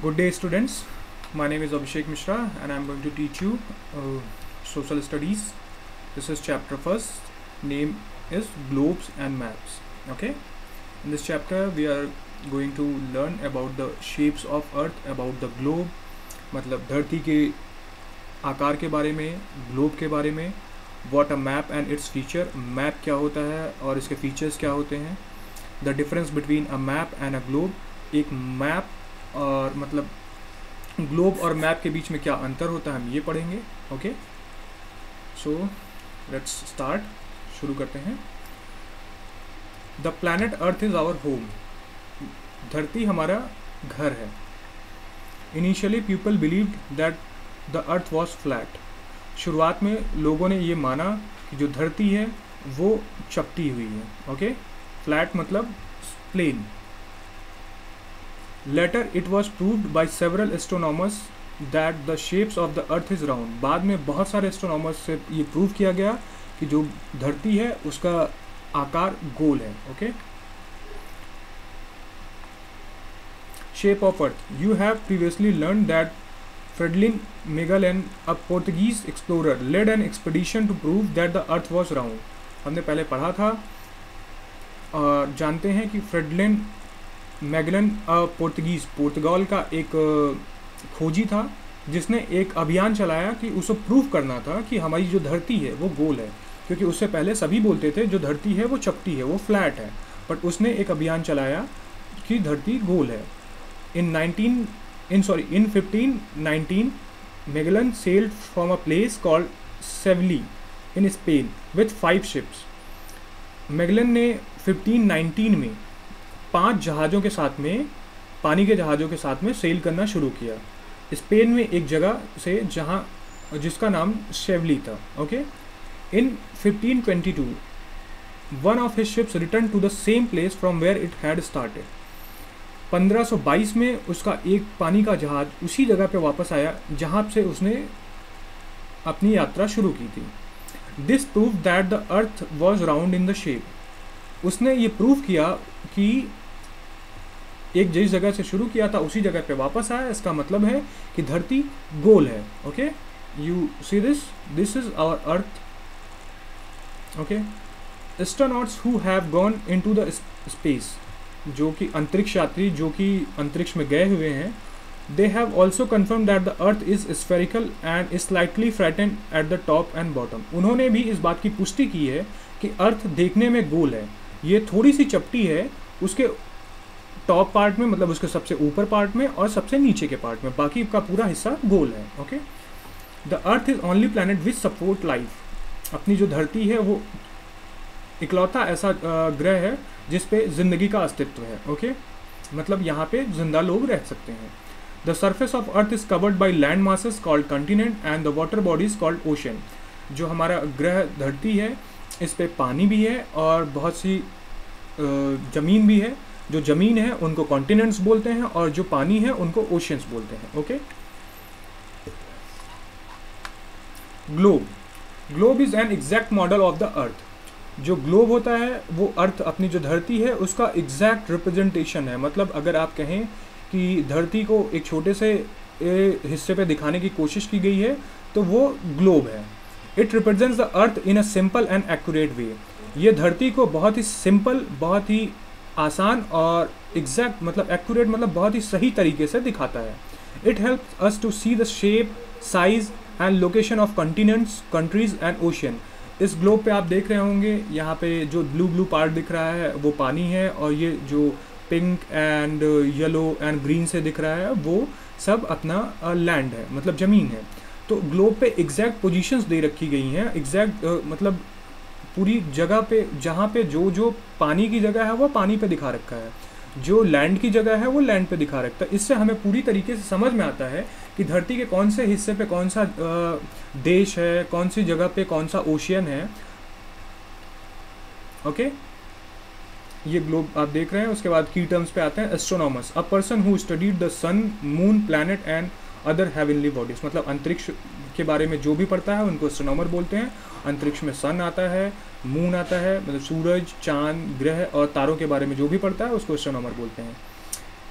Good day, students. My name is Abhishek Mishra and I am going to teach you social studies. This is chapter first. Name is globes and maps. Okay. In this chapter, we are going to learn about the shapes of Earth, about the globe, मतलब धरती के आकार के बारे में, globe के बारे में, what a map and its feature, map क्या होता है और इसके फीचर्स क्या होते हैं, the difference between a map and a globe, एक मैप और मतलब ग्लोब और मैप के बीच में क्या अंतर होता है हम ये पढ़ेंगे. Okay, so let's start. शुरू करते हैं. The planet earth is our home. धरती हमारा घर है. Initially people believed that the earth was flat. शुरुआत में लोगों ने ये माना कि जो धरती है वो चपटी हुई है. ओके, फ्लैट मतलब plane. Later it was proved by several astronomers that the shapes of the earth is round. बाद में बहुत सारे एस्ट्रोनॉमर्स से ये प्रूव किया गया कि जो धरती है उसका आकार गोल है. Okay, shape of earth. You have previously learn that Ferdinand Magellan, a Portuguese explorer, led an expedition to prove that the earth was round. हमने पहले पढ़ा था और जानते हैं कि फ्रेडलिन मैगलन पुर्तगाल का एक खोजी था जिसने एक अभियान चलाया कि उसे प्रूव करना था कि हमारी जो धरती है वो गोल है, क्योंकि उससे पहले सभी बोलते थे जो धरती है वो चपटी है, वो फ्लैट है. बट उसने एक अभियान चलाया कि धरती गोल है. In 1519 Magellan sailed from a place called Seville in Spain with 5 ships. Magellan ने 1519 में 5 जहाज़ों के साथ में, पानी के जहाज़ों के साथ में सेल करना शुरू किया स्पेन में एक जगह से जहाँ जिसका नाम शेवली था. Okay, in 1522 one of his ships return to the same place from where it had started. 1522 में उसका एक पानी का जहाज़ उसी जगह पे वापस आया जहाँ से उसने अपनी यात्रा शुरू की थी. This prove that the earth was round in the shape. उसने ये प्रूव किया कि एक जिस जगह से शुरू किया था उसी जगह पे वापस आया. इसका मतलब है कि धरती गोल है. Okay, you see this is our earth. Okay, astronauts who have gone into the space, जो कि अंतरिक्ष यात्री जो कि अंतरिक्ष में गए हुए हैं, they have also confirm that the earth is spherical and is slightly flattened eight the top and bottom. उन्होंने भी इस बात की पुष्टि की है कि अर्थ देखने में गोल है. ये थोड़ी सी चपटी है उसके टॉप पार्ट में, मतलब उसके सबसे ऊपर पार्ट में और सबसे नीचे के पार्ट में, बाकी का पूरा हिस्सा गोल है. Okay, the earth is only planet which support life. अपनी जो धरती है वो इकलौता ऐसा ग्रह है जिस पे जिंदगी का अस्तित्व है. ओके, मतलब यहाँ पे जिंदा लोग रह सकते हैं. The surface of earth is covered by land masses called continent and the water bodies called ocean. जो हमारा ग्रह धरती है इस पे पानी भी है और बहुत सी ज़मीन भी है. जो ज़मीन है उनको कॉन्टिनेंट्स बोलते हैं और जो पानी है उनको ओशंस बोलते हैं. Okay, globe. Globe is an exact model of the earth. जो ग्लोब होता है वो अर्थ, अपनी जो धरती है उसका एग्जैक्ट रिप्रेजेंटेशन है. मतलब अगर आप कहें कि धरती को एक छोटे से हिस्से पे दिखाने की कोशिश की गई है तो वो ग्लोब है. It represents the earth in a simple and accurate way. ये धरती को बहुत ही सिंपल, बहुत ही आसान और एग्जैक्ट मतलब एक्यूरेट मतलब बहुत ही सही तरीके से दिखाता है. It helps us to see the shape, size and location of continents, countries and ocean. इस ग्लोब पे आप देख रहे होंगे यहाँ पे जो ब्लू पार्ट दिख रहा है वो पानी है और ये जो pink and yellow and green से दिख रहा है वो सब अपना लैंड है, मतलब ज़मीन है. तो ग्लोब पे एग्जैक्ट पोजीशंस दे रखी गई हैं. एग्जैक्ट मतलब पूरी जगह पे जहाँ पे जो पानी की जगह है वो पानी पे दिखा रखा है, जो लैंड की जगह है वो लैंड पे दिखा रखता है. इससे हमें पूरी तरीके से समझ में आता है कि धरती के कौन से हिस्से पे कौन सा देश है, कौन सी जगह पे कौन सा ओशियन है. ओके, ये ग्लोब आप देख रहे हैं. उसके बाद की टर्म्स पे आते हैं. Astronomers, a person who studied the sun, moon, planet and other heavenly bodies. मतलब अंतरिक्ष के बारे में जो भी पढ़ता है उनको एस्ट्रोनॉमर बोलते हैं. अंतरिक्ष में सन आता है, मून आता है, मतलब सूरज, चांद, ग्रह और तारों के बारे में जो भी पढ़ता है उसको एस्ट्रोनॉमर बोलते हैं.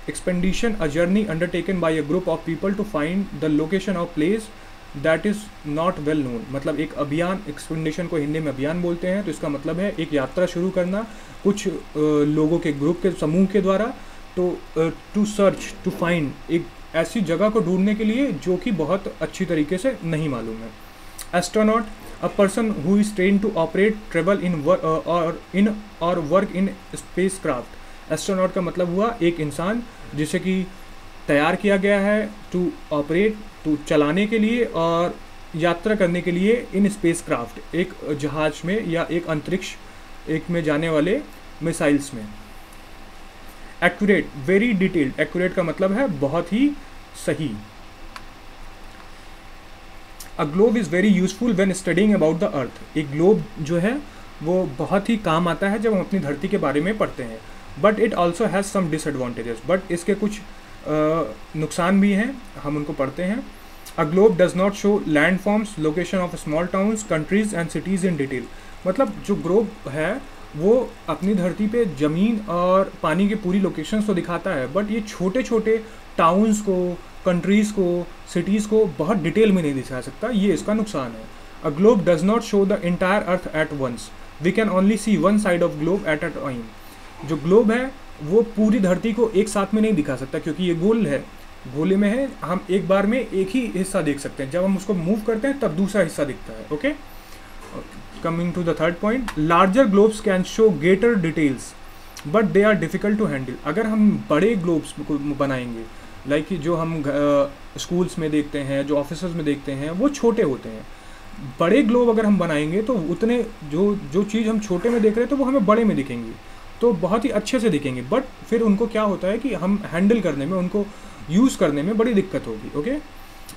Expedition a journey undertaken by a group of people to find the location of place that is not well known. मतलब एक अभियान, एक्सपेंडिशन को हिंदी में अभियान बोलते हैं, तो इसका मतलब है एक यात्रा शुरू करना कुछ लोगों के ग्रुप के समूह के द्वारा, तो टू सर्च टू फाइंड, एक ऐसी जगह को ढूंढने के लिए जो कि बहुत अच्छी तरीके से नहीं मालूम है। Astronaut, a person who is train to operate travel in और work in spacecraft. Astronaut का मतलब हुआ एक इंसान जिसे कि तैयार किया गया है टू ऑपरेट, टू चलाने के लिए और यात्रा करने के लिए इन स्पेस क्राफ्ट, एक जहाज में या एक अंतरिक्ष एक में जाने वाले मिसाइल्स में। Accurate, very detailed. एक्यूरेट का मतलब है बहुत ही सही। अ globe is very useful when studying about the earth. एक ग्लोब जो है वो बहुत ही काम आता है जब हम अपनी धरती के बारे में पढ़ते हैं। But it also has some disadvantages, but इसके कुछ नुकसान भी हैं, हम उनको पढ़ते हैं। A globe does not show land forms, location of small towns, countries and cities in detail. मतलब जो ग्लोब है वो अपनी धरती पे ज़मीन और पानी की पूरी लोकेशंस तो दिखाता है, बट ये छोटे छोटे टाउन्स को, कंट्रीज़ को, सिटीज़ को बहुत डिटेल में नहीं दिखा सकता, ये इसका नुकसान है। A globe does not show the entire earth at once, we can only see one side of globe at a time. जो ग्लोब है वो पूरी धरती को एक साथ में नहीं दिखा सकता, क्योंकि ये गोल है, गोले में है, हम एक बार में एक ही हिस्सा देख सकते हैं, जब हम उसको मूव करते हैं तब दूसरा हिस्सा दिखता है। Okay, coming to the third point, larger globes can show greater details but they are difficult to handle. अगर हम बड़े ग्लोब्स को बनाएंगे, लाइक जो हम स्कूल्स में देखते हैं, जो ऑफिस में देखते हैं, वो छोटे होते हैं। बड़े ग्लोब अगर हम बनाएंगे तो उतने जो चीज़ हम छोटे में देख रहे हैं तो वो हमें बड़े में दिखेंगी, तो बहुत ही अच्छे से दिखेंगे, बट फिर उनको क्या होता है कि हम हैंडल करने में, उनको यूज़ करने में बड़ी दिक्कत होगी। Okay,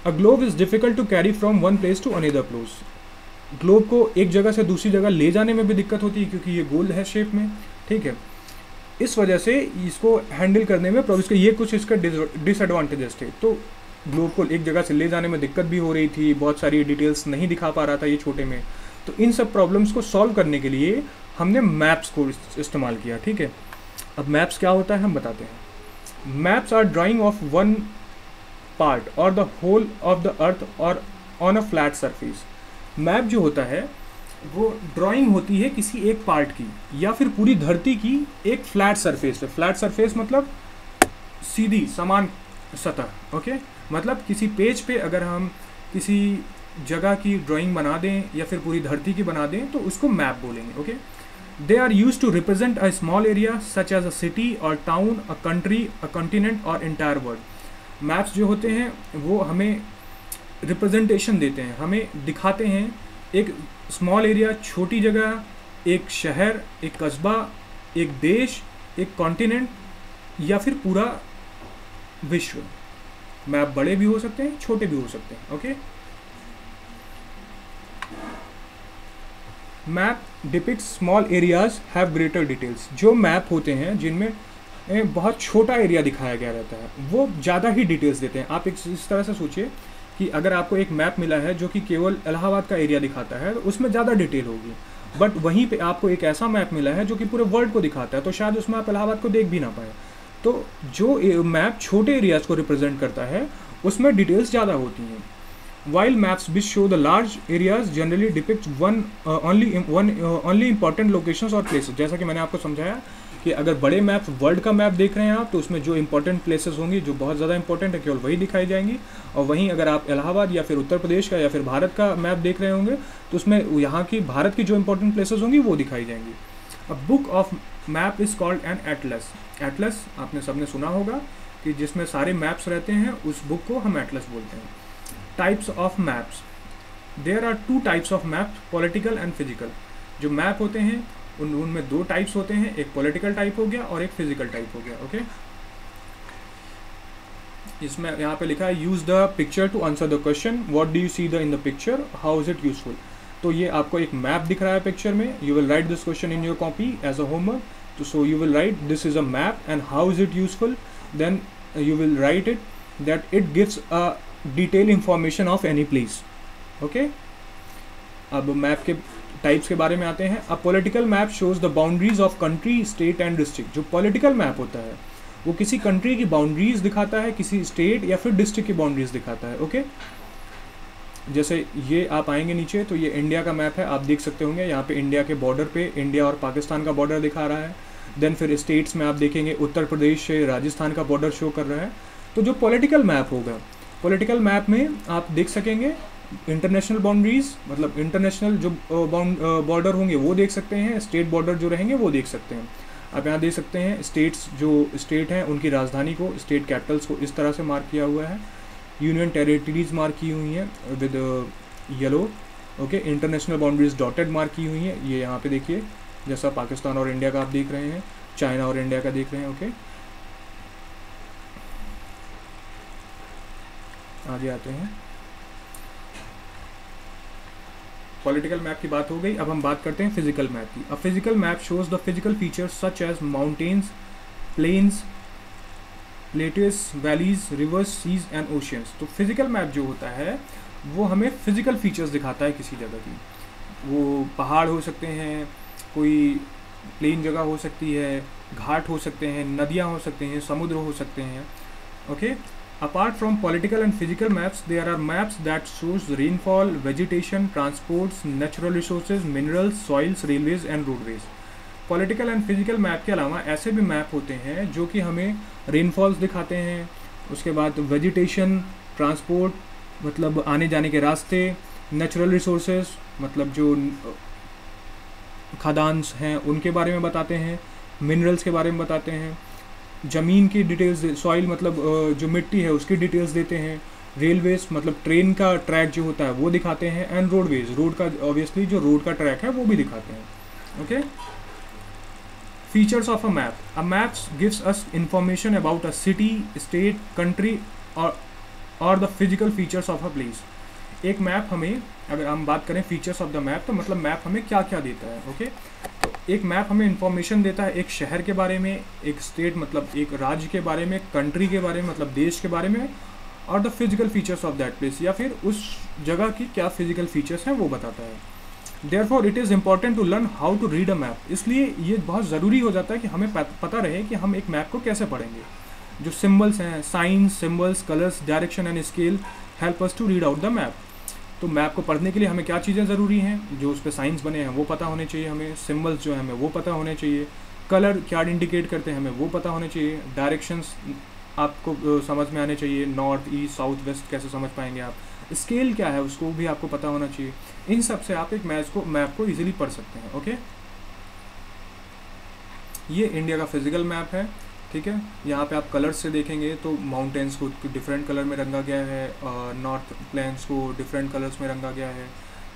a globe is difficult to carry from one place to another place. Globe को एक जगह से दूसरी जगह ले जाने में भी दिक्कत होती है, क्योंकि ये गोल है शेप में, ठीक है। इस वजह से इसको हैंडल करने में प्रॉब्लम, ये कुछ इसके डिसएडवांटेजेस थे। तो ग्लोब को एक जगह से ले जाने में दिक्कत भी हो रही थी, बहुत सारी डिटेल्स नहीं दिखा पा रहा था ये छोटे में। तो इन सब प्रॉब्लम्स को सॉल्व करने के लिए हमने मैप्स को इस्तेमाल किया, ठीक है। अब मैप्स क्या होता है हम बताते हैं। Maps are drawing of one part और the whole of the earth और on a flat surface. Map जो होता है वो ड्राइंग होती है किसी एक पार्ट की या फिर पूरी धरती की एक फ्लैट सरफेस पे। फ्लैट सरफेस मतलब सीधी समान सतह। ओके, मतलब किसी पेज पे अगर हम किसी जगह की ड्राइंग बना दें या फिर पूरी धरती की बना दें तो उसको मैप बोलेंगे। Okay, they are use to represent a small area such as a city और town, a country, a continent और एंटायर वर्ल्ड। मैप्स जो होते हैं वो हमें रिप्रेजेंटेशन देते हैं, हमें दिखाते हैं एक स्मॉल एरिया, छोटी जगह, एक शहर, एक कस्बा, एक देश, एक कॉन्टिनेंट या फिर पूरा विश्व। मैप बड़े भी हो सकते हैं, छोटे भी हो सकते हैं। Okay, map depict small areas have greater details. जो मैप होते हैं जिनमें बहुत छोटा एरिया दिखाया गया रहता है वो ज़्यादा ही डिटेल्स देते हैं। आप इस तरह से सोचिए कि अगर आपको एक मैप मिला है जो कि केवल इलाहाबाद का एरिया दिखाता है तो उसमें ज़्यादा डिटेल होगी, बट वहीं पे आपको एक ऐसा मैप मिला है जो कि पूरे वर्ल्ड को दिखाता है तो शायद उसमें आप इलाहाबाद को देख भी ना पाए। तो जो मैप छोटे एरियाज़ को रिप्रेजेंट करता है उसमें डिटेल्स ज़्यादा होती हैं। While maps which show the large areas generally depict only important locations और प्लेसेस। जैसा कि मैंने आपको समझाया कि अगर बड़े मैप, वर्ल्ड का मैप देख रहे हैं आप, तो उसमें जो इंपॉर्टेंट प्लेसेस होंगी, जो बहुत ज़्यादा इंपॉर्टेंट है, केवल वही दिखाई जाएंगी। और वहीं अगर आप इलाहाबाद या फिर उत्तर प्रदेश का या फिर भारत का मैप देख रहे होंगे तो उसमें यहाँ की भारत की जो इंपॉर्टेंट प्लेसेस होंगी वो दिखाई जाएंगी। A book of map is called an Atlas. Atlas आपने सबने सुना होगा कि जिसमें सारे मैप्स रहते हैं, उस बुक को हम एटलस बोलते हैं। Types of maps, there are two types of maps, political and physical. जो मैप होते हैं उनमें दो टाइप्स होते हैं, एक पॉलिटिकल टाइप हो गया और एक फिजिकल टाइप हो गया। ओके, इसमें यहाँ पे लिखा है use the picture to answer the question, what do you see the in the picture, how is it useful. तो ये आपको एक मैप दिख रहा है पिक्चर में, you will write this question in your copy as a homework. तो so you will write this is a map and how is it useful, then you will write it that it gives a detail information of any place. Okay, अब map के types के बारे में आते हैं। A political map shows the boundaries of country, state and district. जो political map होता है वो किसी कंट्री की बाउंड्रीज दिखाता है, किसी स्टेट या फिर डिस्ट्रिक्ट की बाउंड्रीज दिखाता है। ओके, जैसे ये आप आएंगे नीचे तो ये इंडिया का मैप है, आप देख सकते होंगे यहाँ पे इंडिया के बॉर्डर पे इंडिया और पाकिस्तान का बॉर्डर दिखा रहा है। देन फिर स्टेट्स में आप देखेंगे उत्तर प्रदेश से राजस्थान का बॉर्डर शो कर रहा है। तो जो पॉलिटिकल मैप होगा, पॉलिटिकल मैप में आप देख सकेंगे इंटरनेशनल बाउंड्रीज, मतलब इंटरनेशनल जो बॉर्डर होंगे वो देख सकते हैं, स्टेट बॉर्डर जो रहेंगे वो देख सकते हैं। आप यहाँ देख सकते हैं स्टेट्स, जो स्टेट हैं उनकी राजधानी को, स्टेट कैपिटल्स को इस तरह से मार्क किया हुआ है। यूनियन टेरिटरीज मार्क की हुई हैं with yellow. Okay, international boundaries dotted mark की हुई हैं, ये यहाँ पे देखिए, जैसा पाकिस्तान और इंडिया का आप देख रहे हैं, चाइना और इंडिया का देख रहे हैं। ओके, आगे आते हैं। पॉलिटिकल मैप की बात हो गई, अब हम बात करते हैं फिजिकल मैप की। A physical map shows the physical features such as mountains, plains, plateaus, valleys, rivers, seas and oceans. तो फिजिकल मैप जो होता है वो हमें फिजिकल फीचर्स दिखाता है किसी जगह की। वो पहाड़ हो सकते हैं, कोई प्लेन जगह हो सकती है, घाट हो सकते हैं, नदियाँ हो सकते हैं, समुद्र हो सकते हैं। Okay, apart from political and physical maps, there are maps that shows rainfall, vegetation, transports, natural resources, minerals, soils, railways and roadways. Political and physical map के अलावा ऐसे भी मैप होते हैं जो कि हमें रेनफॉल्स दिखाते हैं, उसके बाद वेजिटेशन, ट्रांसपोर्ट मतलब आने जाने के रास्ते, नेचुरल रिसोर्सेज मतलब जो खदान हैं उनके बारे में बताते हैं, मिनरल्स के बारे में बताते हैं, ज़मीन की डिटेल्स, सॉइल मतलब जो मिट्टी है उसकी डिटेल्स देते हैं, रेलवेज मतलब ट्रेन का ट्रैक जो होता है वो दिखाते हैं, एंड रोडवेज, रोड का ऑब्वियसली जो रोड का ट्रैक है वो भी दिखाते हैं। Okay, features of a map. A maps gives us information about a city, state, country और the physical features of a place. एक मैप हमें, अगर हम बात करें फीचर्स ऑफ द मैप, तो मतलब मैप हमें क्या क्या देता है। ओके, तो एक मैप हमें इंफॉर्मेशन देता है एक शहर के बारे में, एक स्टेट मतलब एक राज्य के बारे में, कंट्री के बारे में मतलब देश के बारे में, और the physical features of that place, या फिर उस जगह की क्या फिजिकल फीचर्स हैं वो बताता है। Therefore it is important to learn how to read a map. इसलिए ये बहुत ज़रूरी हो जाता है कि हमें पता रहे कि हम एक मैप को कैसे पढ़ेंगे। जो सिम्बल्स हैं, signs, symbols, colours, direction and scale help us to read out the map. तो मैप को पढ़ने के लिए हमें क्या चीज़ें ज़रूरी हैं, जो उस पर साइंस बने हैं वो पता होने चाहिए हमें, सिम्बल्स जो हैं हमें वो पता होने चाहिए, कलर क्या इंडिकेट करते हैं हमें वो पता होने चाहिए, डायरेक्शंस आपको समझ में आने चाहिए, नॉर्थ, ईस्ट, साउथ, वेस्ट कैसे समझ पाएंगे आप, स्केल क्या है उसको भी आपको पता होना चाहिए। इन सब से आप एक मैप को इजीली पढ़ सकते हैं। ओके, ये इंडिया का फिजिकल मैप है। ठीक है, यहाँ पे आप कलर्स से देखेंगे तो माउंटेन्स को डिफरेंट कलर में रंगा गया है, नॉर्थ प्लेन्स को डिफरेंट कलर्स में रंगा गया है।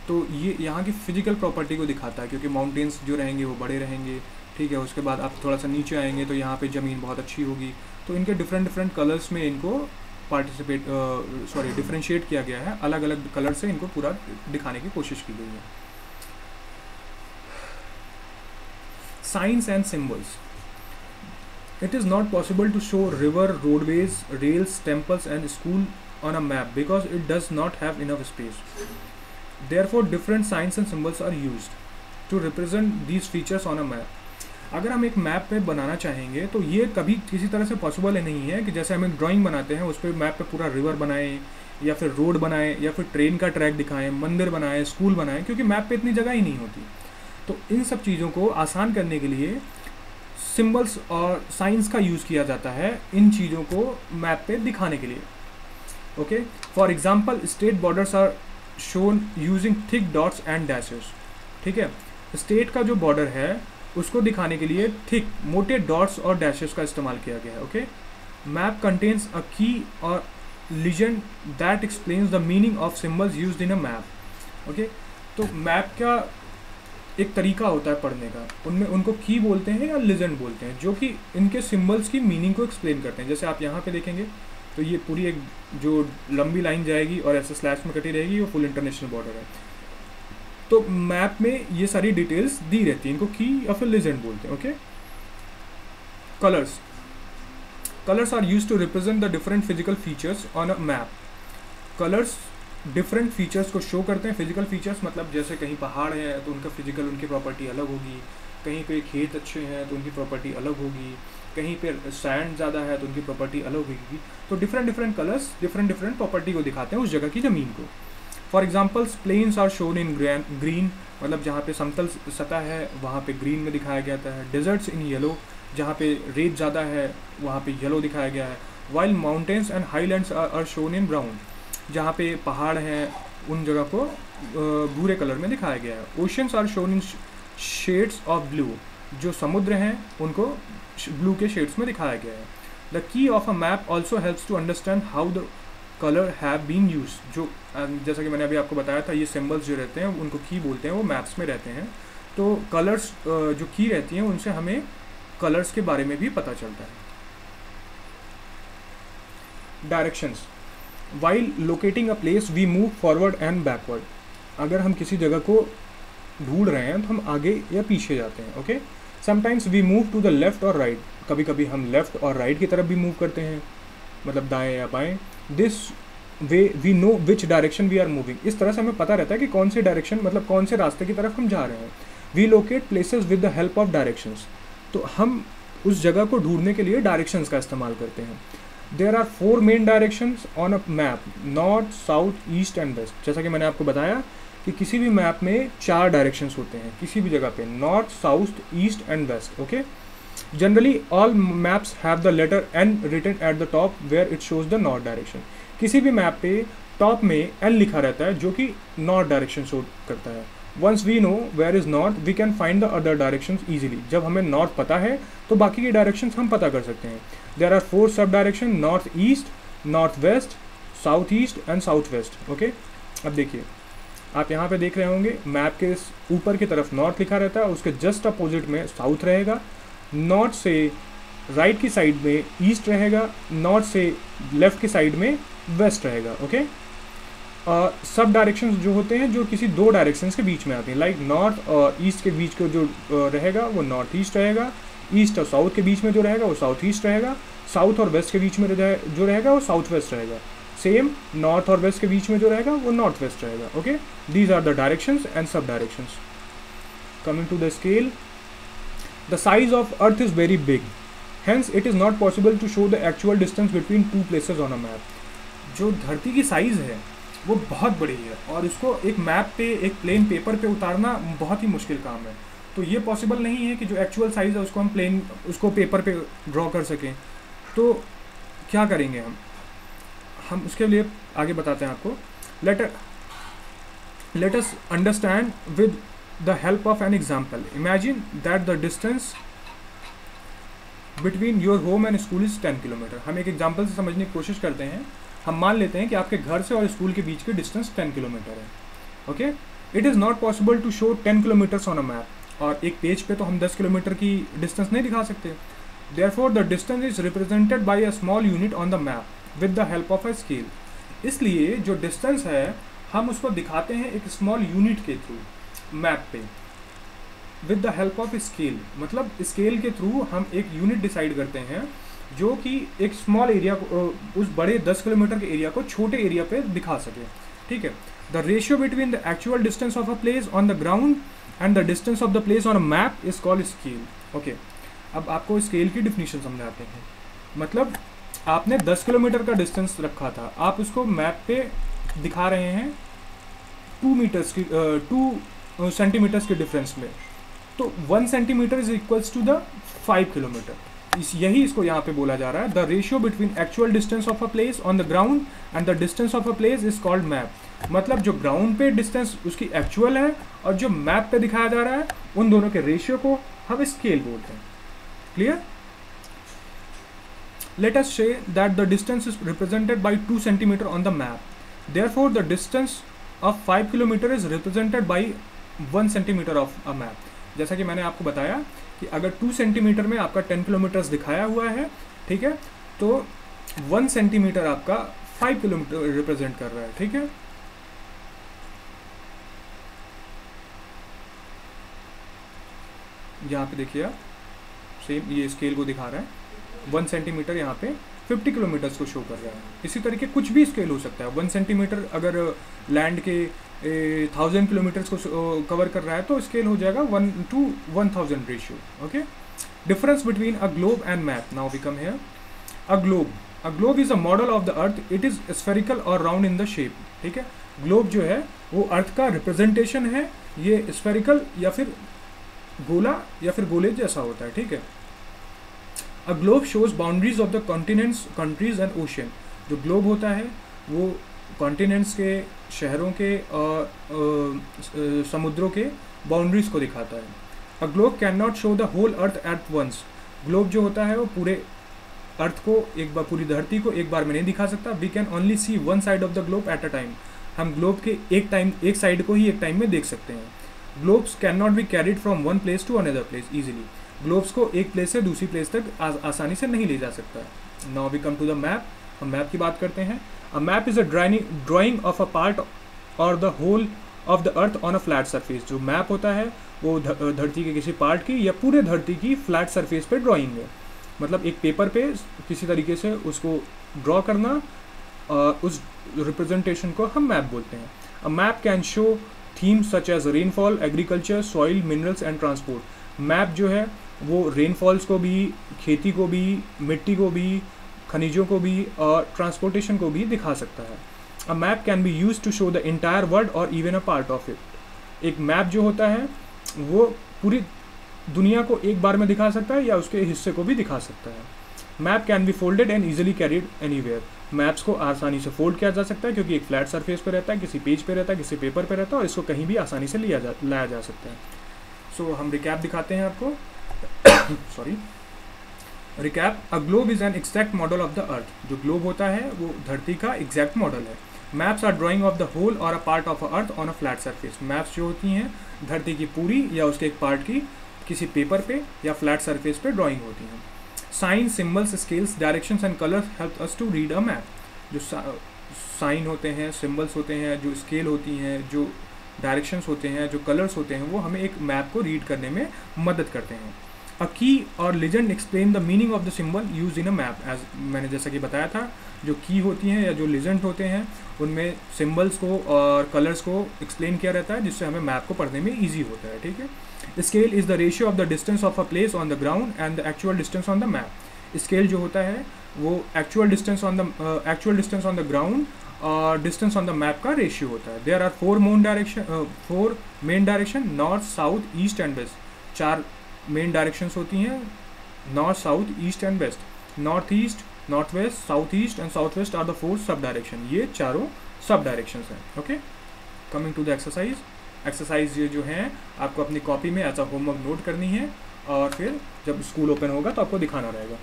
तो ये यहाँ की फिजिकल प्रॉपर्टी को दिखाता है, क्योंकि माउंटेन्स जो रहेंगे वो बड़े रहेंगे। ठीक है, उसके बाद आप थोड़ा सा नीचे आएंगे तो यहाँ पे ज़मीन बहुत अच्छी होगी। तो इनके डिफरेंट कलर्स में इनको डिफरेंशिएट किया गया है, अलग अलग कलर से इनको पूरा दिखाने की कोशिश की गई है। Science and symbols. It is not possible to show river, roadways, rails, temples and school on a map because it does not have enough space. Therefore, different signs and symbols are used to represent these features on a map. अगर हम एक map पे बनाना चाहेंगे तो ये कभी किसी तरह से पॉसिबल नहीं है कि जैसे हम एक ड्राइंग बनाते हैं उस पर मैप पे पूरा रिवर बनाएं या फिर रोड बनाएं या फिर ट्रेन का ट्रैक दिखाएं, मंदिर बनाएं, स्कूल बनाएं, क्योंकि मैप पे इतनी जगह ही नहीं होती। तो इन सब चीज़ों को आसान करने के लिए सिम्बल्स और साइंस का यूज़ किया जाता है इन चीज़ों को मैप पे दिखाने के लिए। Okay, for example state borders are shown using thick dots and dashes. ठीक है, स्टेट का जो बॉर्डर है उसको दिखाने के लिए थिक मोटे डॉट्स और डैशेस का इस्तेमाल किया गया है। Okay, map contains a key और legend that explains the meaning of symbols used in a map. Okay, तो मैप का एक तरीका होता है पढ़ने का, उनमें उनको की बोलते हैं या लेजेंड बोलते हैं, जो कि इनके सिंबल्स की मीनिंग को एक्सप्लेन करते हैं। जैसे आप यहाँ पे देखेंगे तो ये पूरी एक जो लंबी लाइन जाएगी और ऐसे स्लैश में कटी रहेगी, वो फुल इंटरनेशनल बॉर्डर है। तो मैप में ये सारी डिटेल्स दी रहती हैं, इनको की या फिर लेजेंड बोलते हैं। Okay, colours are used to represent the different physical features on a map. Colours different features को शो करते हैं। फिजिकल फीचर्स मतलब जैसे कहीं पहाड़ है तो उनका फिजिकल, उनकी प्रॉपर्टी अलग होगी, कहीं पे खेत अच्छे हैं तो उनकी प्रॉपर्टी अलग होगी, कहीं पे सैंड ज़्यादा है तो उनकी प्रॉपर्टी अलग होगी। तो different different colours different property को दिखाते हैं उस जगह की ज़मीन को। For examples plains are shown in green, मतलब जहाँ पे समतल सतह है वहाँ पे ग्रीन में दिखाया गया है। डेजर्ट्स इन येलो, जहाँ पे रेत ज़्यादा है वहाँ पे येलो दिखाया गया है। While mountains and highlands are shown in brown, जहाँ पे पहाड़ हैं उन जगह को भूरे कलर में दिखाया गया है। Oceans are shown in shades of blue, जो समुद्र हैं उनको ब्लू के शेड्स में दिखाया गया है। The key of a map also helps to understand how the colour have been use, जो जैसा कि मैंने अभी आपको बताया था, ये सिम्बल्स जो रहते हैं उनको की बोलते हैं, वो मैप्स में रहते हैं। तो कलर्स जो की रहती हैं उनसे हमें कलर्स के बारे में भी पता चलता है। Directions, while locating a place we move forward and backward. अगर हम किसी जगह को ढूंढ रहे हैं तो हम आगे या पीछे जाते हैं। Okay, sometimes we move to the left or right, कभी कभी हम लेफ्ट और राइट की तरफ भी मूव करते हैं, मतलब दाएं या बाएं। This way we know which direction we are moving, इस तरह से हमें पता रहता है कि कौन से डायरेक्शन, मतलब कौन से रास्ते की तरफ हम जा रहे हैं। We locate places with the help of directions, तो हम उस जगह को ढूंढने के लिए डायरेक्शंस का इस्तेमाल करते हैं। There are 4 main directions on a map, north south east and west. जैसा कि मैंने आपको बताया कि किसी भी मैप में 4 डायरेक्शंस होते हैं किसी भी जगह पे, north south east and west. Okay, generally all maps have the letter N written at the top where it shows the north direction. किसी भी मैप पे टॉप में एन लिखा रहता है जो कि नॉर्थ डायरेक्शन शो करता है। Once we know where is north we can find the other directions easily, जब हमें नॉर्थ पता है तो बाकी के डायरेक्शंस हम पता कर सकते हैं। There are 4 sub direction, north east, north west, south east and south west. Okay, अब देखिए आप यहाँ पे देख रहे होंगे मैप के ऊपर की तरफ नॉर्थ लिखा रहता है, उसके जस्ट अपोजिट में साउथ रहेगा, नॉर्थ से राइट की साइड में ईस्ट रहेगा, नॉर्थ से लेफ्ट की साइड में वेस्ट रहेगा। ओके, सब डायरेक्शंस जो होते हैं जो किसी 2 डायरेक्शंस के बीच में आते हैं, लाइक नॉर्थ और ईस्ट के बीच को जो रहेगा वो नॉर्थ ईस्ट रहेगा, ईस्ट और साउथ के बीच में जो रहेगा वो साउथ ईस्ट रहेगा, साउथ और वेस्ट के बीच में जो रहेगा वो साउथ वेस्ट रहेगा, सेम नॉर्थ और वेस्ट के बीच में जो रहेगा वो नॉर्थ वेस्ट रहेगा। Okay, these are the directions and sub directions. Coming to the scale, the size of earth is very big, hence it is not possible to show the actual distance between 2 places on a map. जो धरती की size है वो बहुत बड़ी है और इसको एक मैप पे, एक प्लेन पेपर पे उतारना बहुत ही मुश्किल काम है। तो ये पॉसिबल नहीं है कि जो एक्चुअल साइज़ है उसको पेपर पे ड्रॉ कर सकें। तो क्या करेंगे हम उसके लिए आगे बताते हैं आपको। Let us understand with the help of an example. Imagine that the distance between your home and school is 10 kilometre. हम एक एग्जाम्पल से समझने की कोशिश करते हैं। हम मान लेते हैं कि आपके घर से और स्कूल के बीच की डिस्टेंस 10 किलोमीटर है। Okay, it is not possible to show 10 kilometres on a map, और एक पेज पे तो हम 10 किलोमीटर की डिस्टेंस नहीं दिखा सकते। Therefore the distance is represented by a small unit on the map with the help of a scale. इसलिए जो डिस्टेंस है हम उसको दिखाते हैं एक स्मॉल यूनिट के थ्रू मैप पे, with the help of scale. मतलब स्केल के थ्रू हम एक यूनिट डिसाइड करते हैं जो कि एक स्मॉल एरिया को, उस बड़े 10 किलोमीटर के एरिया को छोटे एरिया पे दिखा सके। ठीक है, the ratio between the actual distance of a place on the ground and the distance of the place on a map is called scale. Okay, अब आपको स्केल की डिफिनीशन समझाते हैं। मतलब आपने 10 किलोमीटर का डिस्टेंस रखा था, आप उसको मैप पे दिखा रहे हैं 2 सेंटीमीटर्स के डिफरेंस में, तो 1 centimetre is equals to the 5 kilometre. यही इसको यहाँ पे बोला जा रहा है, the ratio between actual distance of a place on the ground and the distance of a place is called map. मतलब जो ग्राउंड पे डिस्टेंस उसकी एक्चुअल है और जो मैप पे दिखाया जा रहा है, उन दोनों के रेशियो को हम स्केल बोलते हैं। Clear? Let us say that the distance is represented by 2 centimeter on the map. Therefore, the distance of 5 kilometer is represented by 1 centimeter of a map. जैसा कि मैंने आपको बताया कि अगर 2 सेंटीमीटर में आपका 10 किलोमीटर्स दिखाया हुआ है, ठीक है, तो 1 सेंटीमीटर आपका 5 किलोमीटर रिप्रेजेंट कर रहा है। ठीक है, यहाँ पे देखिए आप, सेम ये स्केल को दिखा रहा है। 1 सेंटीमीटर यहाँ पे 50 किलोमीटर्स को शो कर रहा है। इसी तरीके कुछ भी स्केल हो सकता है। 1 सेंटीमीटर अगर लैंड के 1000 किलोमीटर्स को कवर कर रहा है तो स्केल हो जाएगा 1 to 1000 ratio. Okay, Difference between a globe and map. Now we come here. A globe. A globe is a model of the earth. It is spherical or round in the shape. ठीक है, globe जो है वो अर्थ का representation है, ये spherical या फिर गोला या फिर गोले जैसा होता है. ठीक है. A globe shows boundaries of the continents, countries and ocean. जो ग्लोब होता है वो कॉन्टिनेंट्स के, शहरों के और समुद्रों के बाउंड्रीज को दिखाता है. A globe can not show the whole earth at once. Globe जो होता है वो पूरे अर्थ को एक बार, पूरी धरती को एक बार में नहीं दिखा सकता. We can only see one side of the globe at a time. हम ग्लोब के एक साइड को ही एक टाइम में देख सकते हैं. Globes can not be carried from one place to another place easily. Globes को एक प्लेस से दूसरी प्लेस तक आसानी से नहीं ले जा सकता. Now we come to the map. हम मैप की बात करते हैं. A map is a drawing of a part और the whole of the earth on a flat surface. जो मैप होता है वो धरती के किसी पार्ट की या पूरे धरती की फ्लैट सरफेस पे ड्राइंग है. मतलब एक पेपर पे किसी तरीके से उसको ड्रॉ करना, उस रिप्रेजेंटेशन को हम मैप बोलते हैं. A map can show themes such as rainfall, agriculture, soil, minerals and transport. Map जो है वो रेनफॉल्स को भी, खेती को भी, मिट्टी को भी, खनिजों को भी और ट्रांसपोर्टेशन को भी दिखा सकता है. A map can be use to show the entire world or even a part of it. एक मैप जो होता है वो पूरी दुनिया को एक बार में दिखा सकता है या उसके हिस्से को भी दिखा सकता है. Map can B folded and easily carried anywhere. Maps को आसानी से फोल्ड किया जा सकता है क्योंकि एक फ्लैट सरफेस पे रहता है, किसी पेज पे रहता है, किसी पेपर पे रहता है और इसको कहीं भी आसानी से लाया जा सकता है. सो हम रिकैप दिखाते हैं आपको. Sorry, recap. A globe is an exact model of the earth. जो ग्लोब होता है वो धरती का एग्जैक्ट मॉडल है. Maps are drawing of the whole or a part of a earth on a flat surface. Maps जो होती हैं धरती की पूरी या उसके एक पार्ट की किसी पेपर पे या फ्लैट सरफेस पे ड्राइंग होती हैं. Sign, symbols, scales, directions and colours help us to read a map. जो साइन होते हैं, सिम्बल्स होते हैं, जो स्केल होती हैं, जो डायरेक्शंस होते हैं, जो कलर्स होते हैं, वो हमें एक मैप को रीड करने में मदद करते हैं. A key or legend explain the meaning of the symbol use in a map. As मैंने जैसा कि बताया था, जो की होती हैं या जो लेजेंड होते हैं उनमें सिम्बल्स को और कलर्स को एक्सप्लेन किया रहता है जिससे हमें मैप को पढ़ने में ईजी होता है. ठीक है. Scale is the ratio of the distance of a place on the ground and the actual distance on the map. Scale जो होता है वो actual distance on the ground और डिस्टेंस ऑन द मैप का रेशियो होता है. There are four main direction, north, south, east and west. 4 main directions होती हैं, north, south, east and west. North east, north west, south east and south west are the 4 sub direction. ये चारों sub directions हैं. Okay. Coming to the exercise. Exercise ये जो हैं आपको अपनी कॉपी में एज अ होमवर्क नोट करनी है और फिर जब स्कूल ओपन होगा तो आपको दिखाना रहेगा.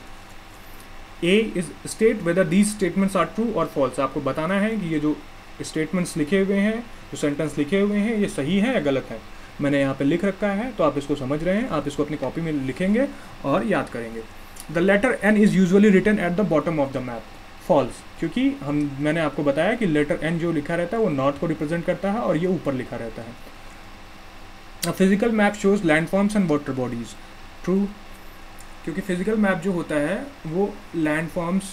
A is state whether these statements are true or false. आपको बताना है कि ये जो स्टेटमेंट्स लिखे हुए हैं, जो सेंटेंस लिखे हुए हैं, ये सही है या गलत है. मैंने यहाँ पे लिख रखा है तो आप इसको समझ रहे हैं. आप इसको अपनी कॉपी में लिखेंगे और याद करेंगे. The letter N is usually written at the bottom of the map. False, क्योंकि मैंने आपको बताया कि लेटर एन जो लिखा रहता है वो नॉर्थ को रिप्रेजेंट करता है और ये ऊपर लिखा रहता है. अ physical map shows landforms and water bodies. True, क्योंकि फिजिकल मैप जो होता है वो लैंडफॉर्म्स,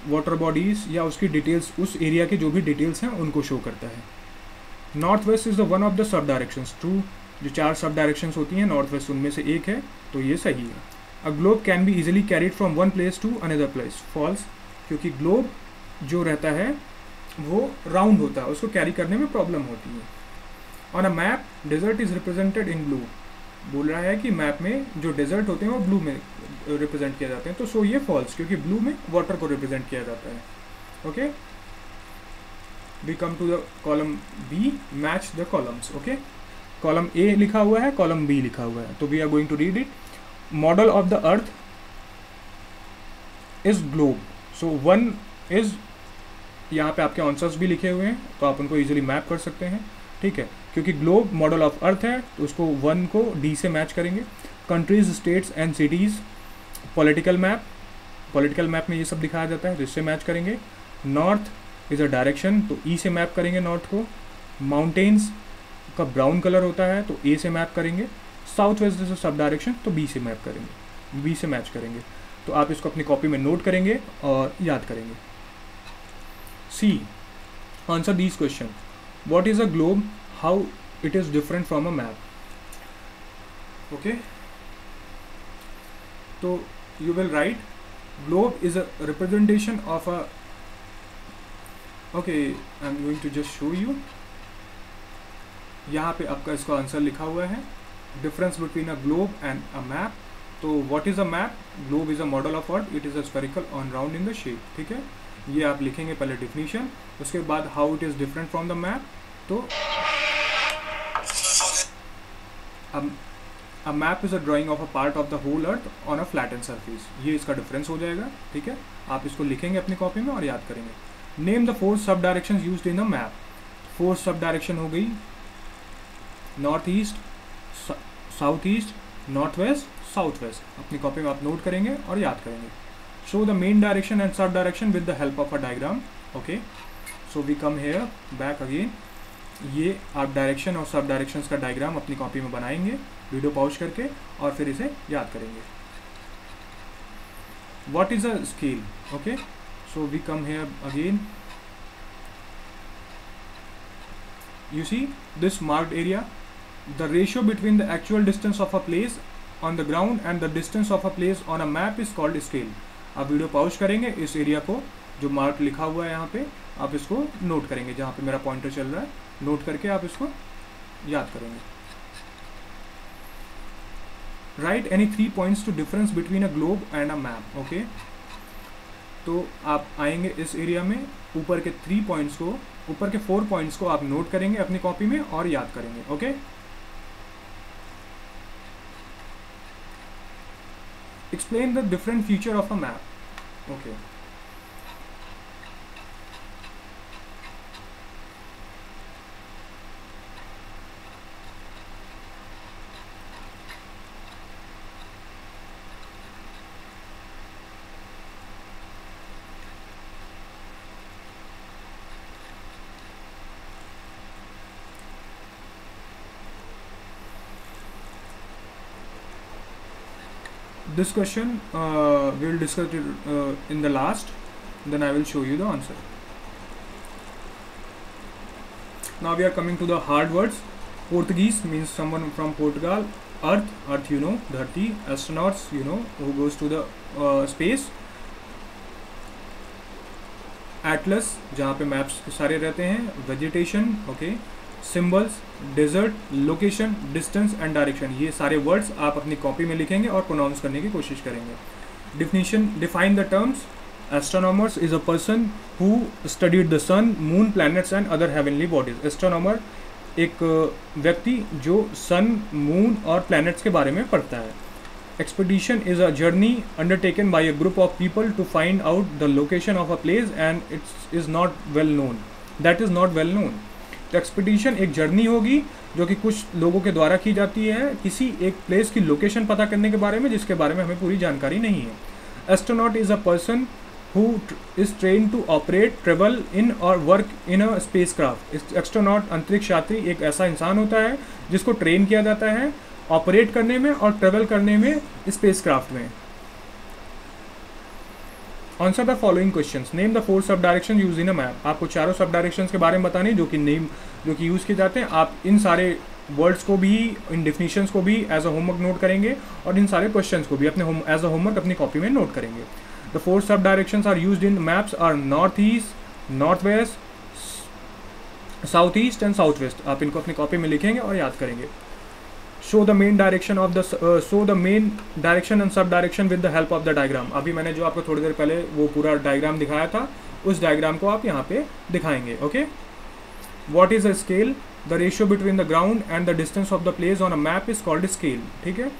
वाटर बॉडीज़ या उसकी डिटेल्स, उस एरिया की जो भी डिटेल्स हैं उनको शो करता है. North west is the one of the sub directions. True, जो 4 सब डायरेक्शंस होती हैं नॉर्थ वेस्ट उनमें से एक है तो ये सही है. A globe can be easily carried from one place to another place. False, क्योंकि ग्लोब जो रहता है वो राउंड होता है, उसको कैरी करने में प्रॉब्लम होती है. On a map desert is represented in blue. बोल रहा है कि मैप में जो डेजर्ट होते हैं वो ब्लू में रिप्रेजेंट किए जाते हैं. तो सो ये फॉल्स, क्योंकि ब्लू में वाटर को रिप्रेजेंट किया जाता है. Okay. We come to the column B, match the columns. Okay. Column A लिखा हुआ है, कॉलम बी लिखा हुआ है, तो we are going to read it. Model of the earth is globe. So 1 is, यहाँ पे आपके आंसर्स भी लिखे हुए हैं तो आप उनको इजीली मैप कर सकते हैं. ठीक है, क्योंकि ग्लोब मॉडल ऑफ अर्थ है तो उसको 1 को डी से मैच करेंगे. Countries, states and cities. Political map में ये सब दिखाया जाता है तो इससे मैच करेंगे. नॉर्थ इज़ अ डायरेक्शन तो ई से मैप करेंगे नॉर्थ को. माउंटेन्स का ब्राउन कलर होता है तो ए से मैप करेंगे. South west is a sub direction तो बी से मैप करेंगे, बी से मैच करेंगे. तो आप इसको अपनी कॉपी में नोट करेंगे और याद करेंगे. C, answer these question. What is a globe, how it is different from a map. Okay, तो you will write globe is a representation of a, okay, I'm going to just show you. यहाँ पे आपका इसका answer लिखा हुआ है, difference between a globe and a map. तो what is a map? Globe is a model of earth, it is a spherical on round in the shape. ठीक है, ये आप लिखेंगे पहले डिफिनीशन, उसके बाद how it is different from the map. तो A map is a drawing of a part of the whole earth on a flattened surface. ये इसका डिफरेंस हो जाएगा. ठीक है, आप इसको लिखेंगे अपनी कॉपी में और याद करेंगे. Name the 4 sub direction used in a map. 4 sub direction हो गई, north east, south east, north west, south west. अपनी कॉपी में आप नोट करेंगे और याद करेंगे. Show the main direction and sub direction with the help of a diagram. Okay, so we come here back again. ये आप डायरेक्शन और सब डायरेक्शंस का डायग्राम अपनी कॉपी में बनाएंगे वीडियो पॉज करके और फिर इसे याद करेंगे. What is a scale? Okay, so we come here again. You see this marked area, the ratio between the actual distance of a place on the ground and the distance of a place on a map is called scale. आप video pause करेंगे, इस area को जो mark लिखा हुआ है यहाँ पे आप इसको नोट करेंगे, जहाँ पे मेरा पॉइंटर चल रहा है नोट करके आप इसको याद करेंगे. Write any 3 points to difference between a globe and a map. Okay, तो आप आएंगे इस एरिया में, ऊपर के 3 पॉइंट्स को, ऊपर के 4 पॉइंट्स को आप नोट करेंगे अपनी कॉपी में और याद करेंगे. Okay, explain the different feature of a map. Okay, this question we will discuss it in the last, then I will show you the answer. Now we are coming to the hard words. Portuguese means someone from Portugal. Earth you know, dharti. Astronauts you know, who goes to the space. Atlas जहाँ पे maps सारे रहते हैं. Vegetation, okay. Symbols, desert, location, distance and direction, ये सारे words आप अपनी copy में लिखेंगे और प्रोनाउंस करने की कोशिश करेंगे. Definition, define the terms. Astronomers is a person who studied the sun, moon, planets and other heavenly bodies. Astronomer एक व्यक्ति जो सन, मून और प्लैनेट्स के बारे में पढ़ता है. Expedition is a journey undertaken by a group of people to find out the location of a place and its is not well known, that is not well known. तो expedition एक journey होगी जो कि कुछ लोगों के द्वारा की जाती है किसी एक प्लेस की लोकेशन पता करने के बारे में जिसके बारे में हमें पूरी जानकारी नहीं है. Astronaut is a person who is train to operate, travel in और work in a spacecraft. Astronaut अंतरिक्ष यात्री एक ऐसा इंसान होता है जिसको ट्रेन किया जाता है ऑपरेट करने में और ट्रेवल करने में स्पेस क्राफ्ट में. Answer the following questions. Name the 4 sub direction use in a map. आपको चारों सब डायरेक्शंस के बारे में बताने जो कि यूज़ किए जाते हैं. आप इन सारे वर्ड्स को भी, इन डिफिनीशंस को भी एज अ होमवर्क नोट करेंगे और इन सारे क्वेश्चंस को भी अपने एज अ होमवर्क अपनी कॉपी में नोट करेंगे. The 4 sub directions are used in maps are north east, north west, south east and south west. आप इनको अपनी कॉपी में लिखेंगे और याद करेंगे. Show the main direction of the show the main direction and sub direction with the help of the diagram. अभी मैंने जो आपको थोड़ी देर पहले वो पूरा डायग्राम दिखाया था, उस डायग्राम को आप यहाँ पे दिखाएंगे. Okay, what is a scale? The ratio between the ground and the distance of the place on a map is called scale. ठीक है,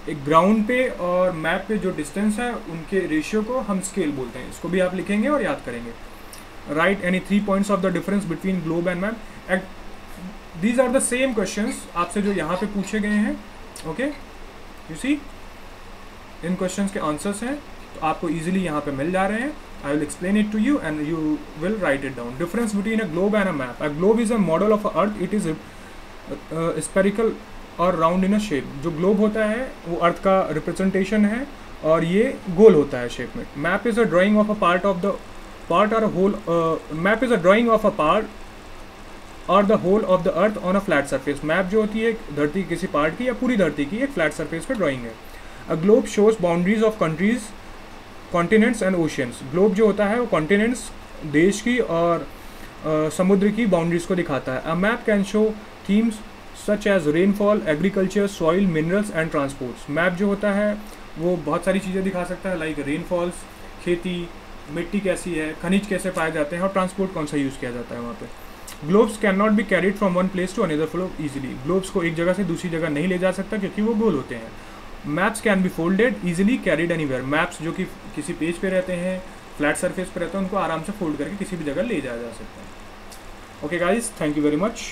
एक ग्राउंड पे और मैप पे जो डिस्टेंस है उनके रेशियो को हम स्केल बोलते हैं. इसको भी आप लिखेंगे और याद करेंगे. Write any 3 points of the difference between globe and map. These are the same questions आपसे जो यहाँ पे पूछे गए हैं. ओके, यू सी इन क्वेश्चंस के आंसर्स हैं तो आपको इजीली यहाँ पे मिल जा रहे हैं. I will explain it to you and you will write it down. Difference between a globe and a map. A globe is a model of a earth. It is spherical और round in a shape. जो globe होता है वो अर्थ का representation है और ये गोल होता है शेप में. Map is a drawing of a part of the part or a whole. Map is a drawing of a part or the whole of the earth on a flat surface. Map जो होती है धरती किसी part की या पूरी धरती की एक फ्लैट सरफेस पर ड्राइंग है. A globe shows boundaries of countries, continents and oceans. Globe जो होता है वो कॉन्टिनेंट्स, देश की और समुद्र की बाउंड्रीज को दिखाता है। A map can show themes such as rainfall, agriculture, soil, minerals and transports. Map जो होता है वो बहुत सारी चीज़ें दिखा सकता है, लाइक रेनफॉल्स, खेती, मिट्टी कैसी है, खनिज कैसे पाए जाते हैं और ट्रांसपोर्ट कौन सा यूज़ किया जाता है वहाँ पे। Globes can not be carried from one place to another flow easily. Globes को एक जगह से दूसरी जगह नहीं ले जा सकता क्योंकि वो गोल होते हैं। Maps can be folded easily carried anywhere. Maps जो कि किसी पेज पे रहते हैं, फ्लैट सरफेस पे रहते हैं, उनको आराम से फोल्ड करके किसी भी जगह ले जाया जा सकता है। Okay guys, thank you very much.